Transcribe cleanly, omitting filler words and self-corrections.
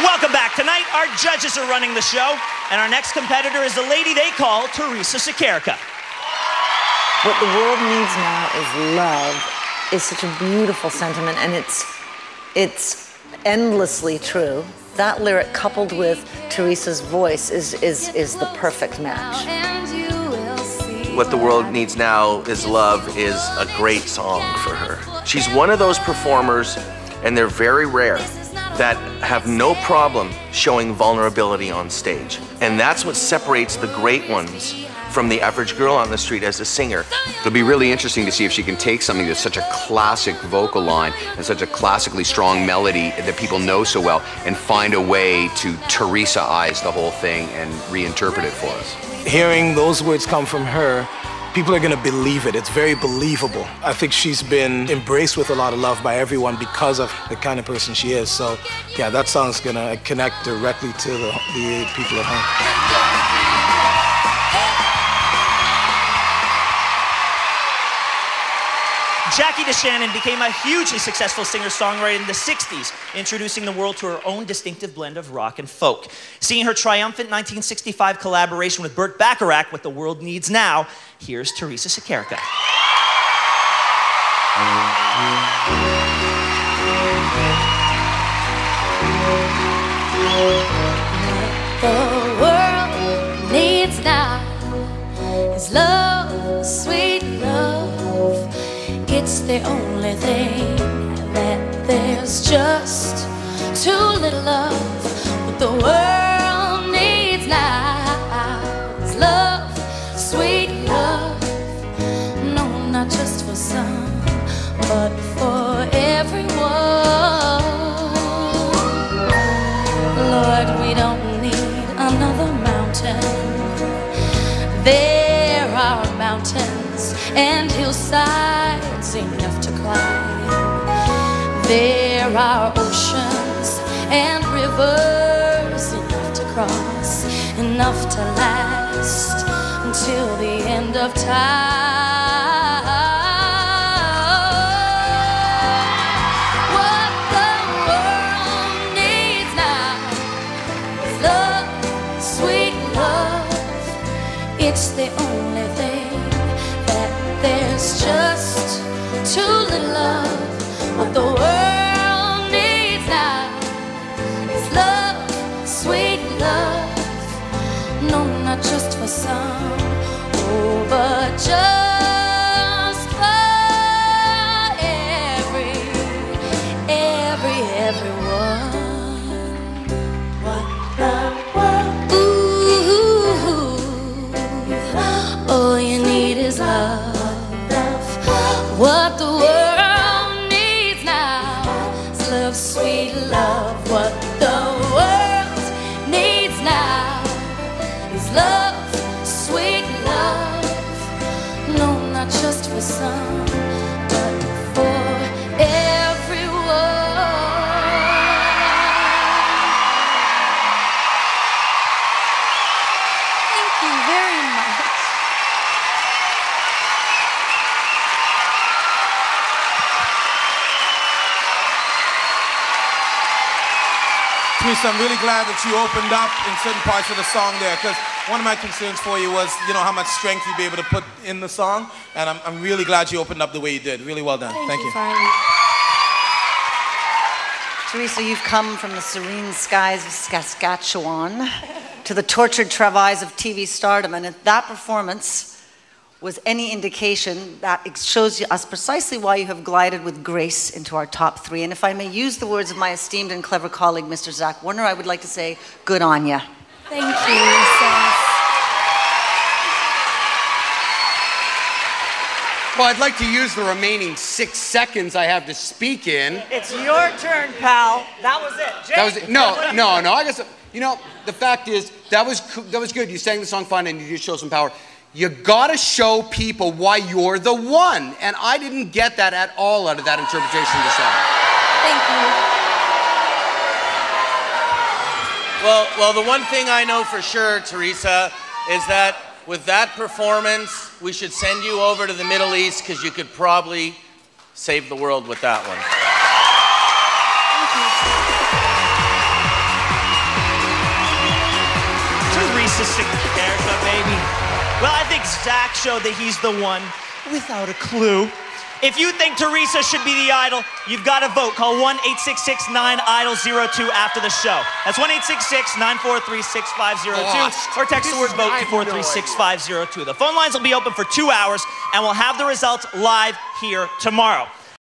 Welcome back. Tonight, our judges are running the show, and our next competitor is the lady they call Theresa Sokyrka. What the world needs now is love. Is such a beautiful sentiment, and it's endlessly true. That lyric coupled with Theresa's voice is the perfect match. What the world needs now is love is a great song for her. She's one of those performers, and they're very rare, that have no problem showing vulnerability on stage. And that's what separates the great ones from the average girl on the street as a singer. It'll be really interesting to see if she can take something that's such a classic vocal line and such a classically strong melody that people know so well and find a way to Theresa-ize the whole thing and reinterpret it for us. Hearing those words come from her, people are going to believe it. It's very believable. I think she's been embraced with a lot of love by everyone because of the kind of person she is. So, yeah, that song's going to connect directly to the people at home. Jackie DeShannon became a hugely successful singer-songwriter in the 60s, introducing the world to her own distinctive blend of rock and folk. Seeing her triumphant 1965 collaboration with Burt Bacharach, What the World Needs Now, here's Theresa Sokyrka. The world needs now is love, sweet love. It's the only thing that there's just too little of. What the world needs now is love, sweet love. No, not just for some, but for everyone. Lord, we don't need another mountain. There are mountains and hillsides enough to climb. There are oceans and rivers enough to cross, enough to last until the end of time. What the world needs now is love, sweet love. It's the only thing that there's just too little of. What the world needs now is love, sweet love. No, not just for some, oh, but just for everyone. What the world, ooh, all you need is love. What the world needs now is love, sweet love. What the world needs now is love, sweet love. No, not just for some, but for everyone. Thank you very much. Theresa, I'm really glad that you opened up in certain parts of the song there, because one of my concerns for you was, you know, how much strength you'd be able to put in the song, and I'm really glad you opened up the way you did. Really well done. Thank you. Theresa, you've come from the serene skies of Saskatchewan to the tortured travails of TV stardom, and if that performance was any indication, that it shows us precisely why you have glided with grace into our top three. And if I may use the words of my esteemed and clever colleague, Mr. Zach Warner, I would like to say, good on ya. Thank you, Seth. Well, I'd like to use the remaining 6 seconds I have to speak in. It's your turn, pal. That was it. Jake? That was it. No. I guess, you know, the fact is, that was good. You sang the song fine and you did show some power. You gotta show people why you're the one. And I didn't get that at all out of that interpretation of the song. Thank you. Well, the one thing I know for sure, Theresa, is that with that performance, we should send you over to the Middle East, because you could probably save the world with that one. Thank you. Theresa Sokyrka, baby. Well, I think Zach showed that he's the one without a clue. If you think Theresa should be the idol, you've got to vote. Call 1-866-9-IDOL-02 after the show. That's 1-866-943-6502 or text the word vote to 436-502. The phone lines will be open for 2 hours and we'll have the results live here tomorrow.